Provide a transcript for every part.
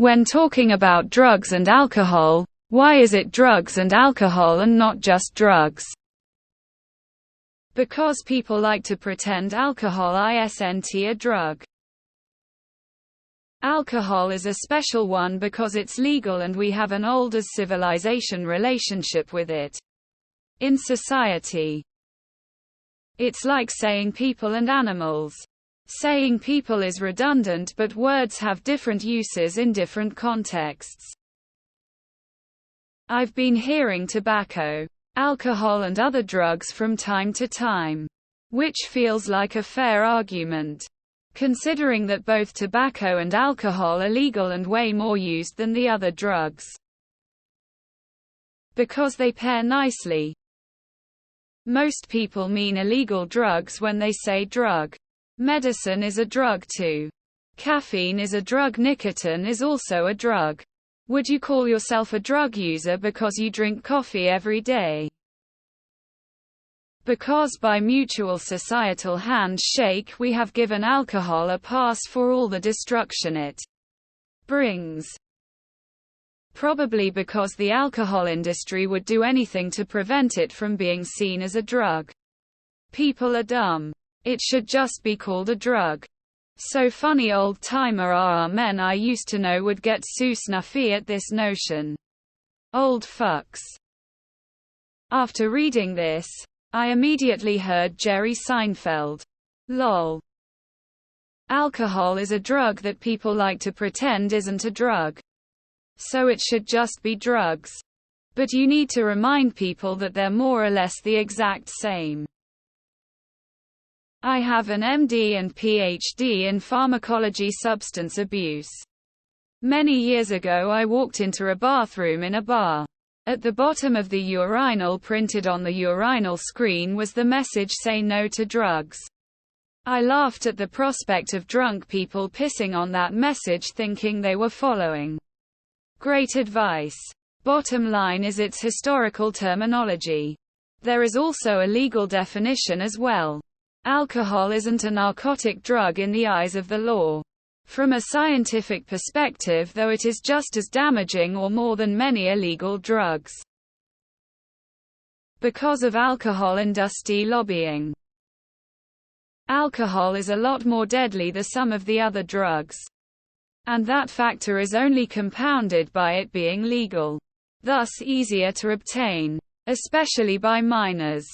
When talking about drugs and alcohol, why is it drugs and alcohol and not just drugs? Because people like to pretend alcohol isn't a drug. Alcohol is a special one because it's legal and we have an old as civilization relationship with it. In society, it's like saying people and animals. Saying people is redundant, but words have different uses in different contexts. I've been hearing tobacco, alcohol and other drugs from time to time, which feels like a fair argument, considering that both tobacco and alcohol are legal and way more used than the other drugs. Because they pair nicely. Most people mean illegal drugs when they say drug. Medicine is a drug too. Caffeine is a drug. Nicotine is also a drug. Would you call yourself a drug user because you drink coffee every day? Because by mutual societal handshake we have given alcohol a pass for all the destruction it brings. Probably because the alcohol industry would do anything to prevent it from being seen as a drug. People are dumb. It should just be called a drug. So funny. Old-timer RR men I used to know would get so snuffy at this notion. Old fucks. After reading this, I immediately heard Jerry Seinfeld. Lol. Alcohol is a drug that people like to pretend isn't a drug. So it should just be drugs. But you need to remind people that they're more or less the exact same. I have an MD and PhD in pharmacology substance abuse. Many years ago I walked into a bathroom in a bar. At the bottom of the urinal, printed on the urinal screen, was the message "Say no to drugs." I laughed at the prospect of drunk people pissing on that message thinking they were following great advice. Bottom line is its historical terminology. There is also a legal definition as well. Alcohol isn't a narcotic drug in the eyes of the law. From a scientific perspective, though, it is just as damaging or more than many illegal drugs. Because of alcohol industry lobbying. Alcohol is a lot more deadly than some of the other drugs. And that factor is only compounded by it being legal. Thus easier to obtain, especially by minors.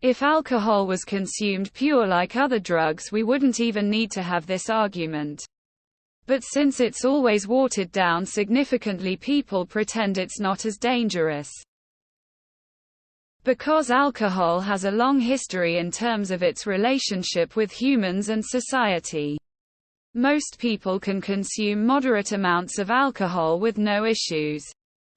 If alcohol was consumed pure like other drugs, we wouldn't even need to have this argument. But since it's always watered down significantly, people pretend it's not as dangerous. Because alcohol has a long history in terms of its relationship with humans and society. Most people can consume moderate amounts of alcohol with no issues.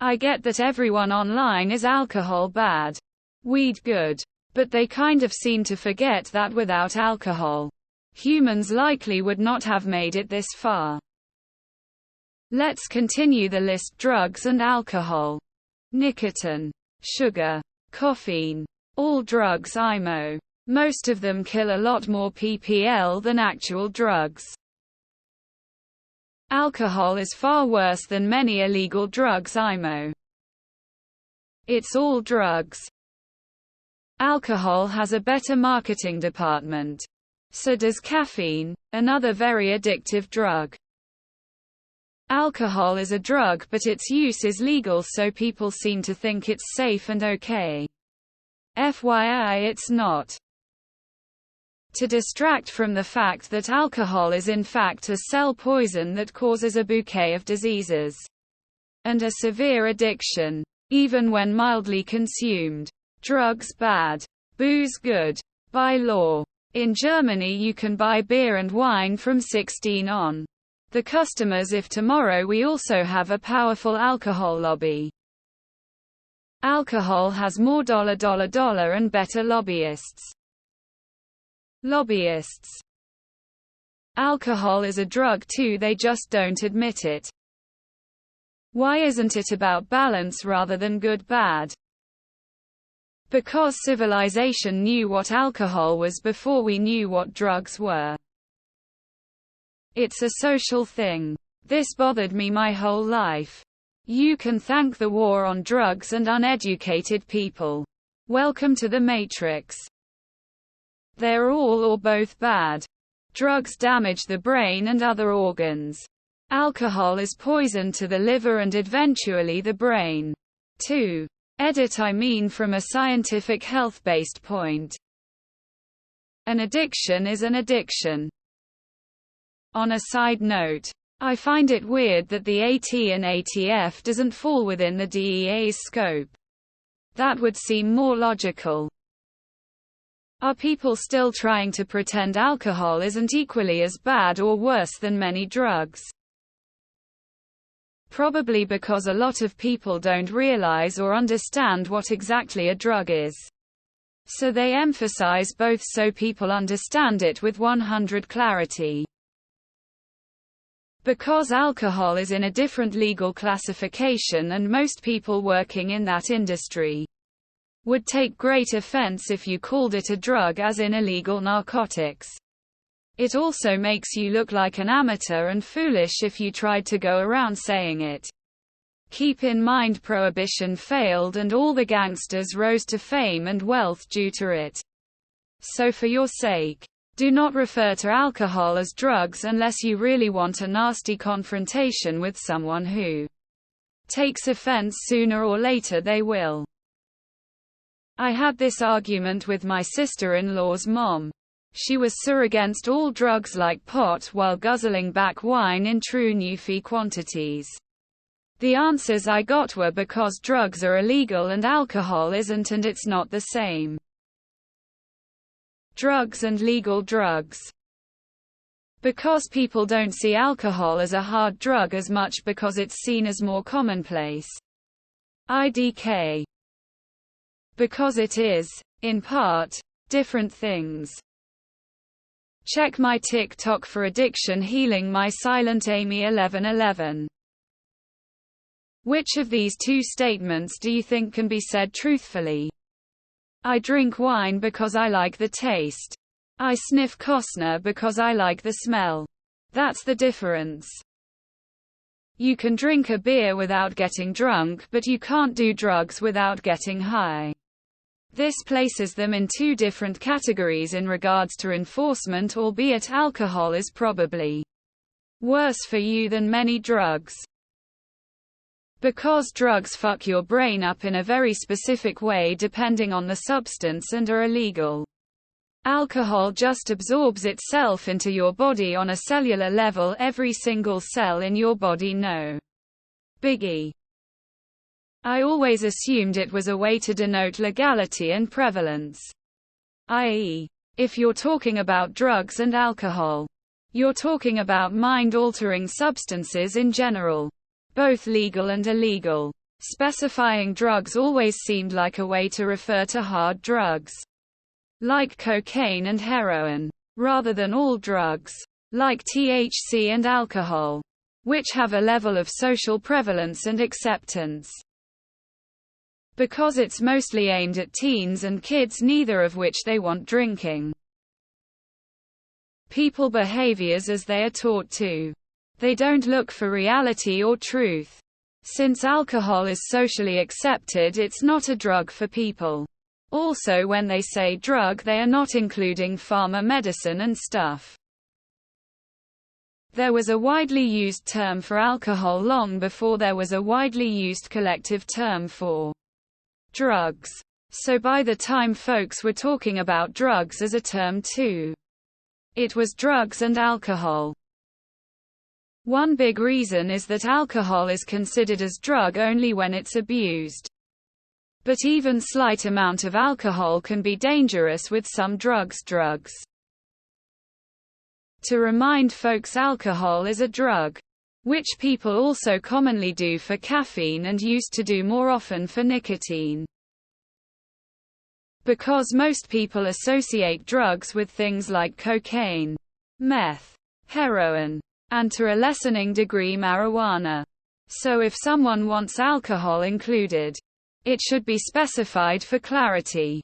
I get that everyone online is alcohol bad, weed good. But they kind of seem to forget that without alcohol, humans likely would not have made it this far. Let's continue the list. Drugs and alcohol. Nicotine. Sugar. Caffeine. All drugs IMO. Most of them kill a lot more ppl than actual drugs. Alcohol is far worse than many illegal drugs IMO. It's all drugs. Alcohol has a better marketing department. So does caffeine, another very addictive drug. Alcohol is a drug, but its use is legal, so people seem to think it's safe and okay. FYI, it's not. To distract from the fact that alcohol is in fact a cell poison that causes a bouquet of diseases. And a severe addiction, even when mildly consumed. Drugs bad. Booze good. By law. In Germany you can buy beer and wine from 16 on. The customers. If tomorrow we also have a powerful alcohol lobby. Alcohol has more dollar and better lobbyists. Lobbyists. Alcohol is a drug too, they just don't admit it. Why isn't it about balance rather than good bad? Because civilization knew what alcohol was before we knew what drugs were. It's a social thing. This bothered me my whole life. You can thank the war on drugs and uneducated people. Welcome to the Matrix. They're all or both bad. Drugs damage the brain and other organs. Alcohol is poison to the liver and eventually the brain. 2. I mean from a scientific health-based point. An addiction is an addiction. On a side note, I find it weird that the AT and ATF doesn't fall within the DEA's scope. That would seem more logical. Are people still trying to pretend alcohol isn't equally as bad or worse than many drugs? Probably because a lot of people don't realize or understand what exactly a drug is. So they emphasize both so people understand it with 100% clarity. Because alcohol is in a different legal classification and most people working in that industry would take great offense if you called it a drug as in illegal narcotics. It also makes you look like an amateur and foolish if you tried to go around saying it. Keep in mind Prohibition failed and all the gangsters rose to fame and wealth due to it. So for your sake, do not refer to alcohol as drugs unless you really want a nasty confrontation with someone who takes offense. Sooner or later they will. I had this argument with my sister-in-law's mom. She was so against all drugs like pot while guzzling back wine in true Newfie quantities. The answers I got were because drugs are illegal and alcohol isn't, and it's not the same. Drugs and legal drugs. Because people don't see alcohol as a hard drug as much because it's seen as more commonplace. IDK. Because it is, in part, different things. Check my TikTok for addiction healing my silent Amy 1111. Which of these two statements do you think can be said truthfully? I drink wine because I like the taste. I sniff Costner because I like the smell. That's the difference. You can drink a beer without getting drunk, but you can't do drugs without getting high. This places them in two different categories in regards to enforcement, albeit alcohol is probably worse for you than many drugs. Because drugs fuck your brain up in a very specific way depending on the substance and are illegal. Alcohol just absorbs itself into your body on a cellular level, every single cell in your body. No biggie. I always assumed it was a way to denote legality and prevalence. I.e., if you're talking about drugs and alcohol, you're talking about mind-altering substances in general. Both legal and illegal. Specifying drugs always seemed like a way to refer to hard drugs, like cocaine and heroin, rather than all drugs, like THC and alcohol, which have a level of social prevalence and acceptance. Because it's mostly aimed at teens and kids, neither of which they want drinking. People behaviors as they are taught to. They don't look for reality or truth. Since alcohol is socially accepted, it's not a drug for people. Also, when they say drug, they are not including pharma medicine and stuff. There was a widely used term for alcohol long before there was a widely used collective term for drugs. So by the time folks were talking about drugs as a term too, it was drugs and alcohol. One big reason is that alcohol is considered as drug only when it's abused. But even slight amount of alcohol can be dangerous with some drugs. To remind folks, alcohol is a drug, which people also commonly do for caffeine and used to do more often for nicotine. Because most people associate drugs with things like cocaine, meth, heroin, and to a lessening degree marijuana. So if someone wants alcohol included, it should be specified for clarity.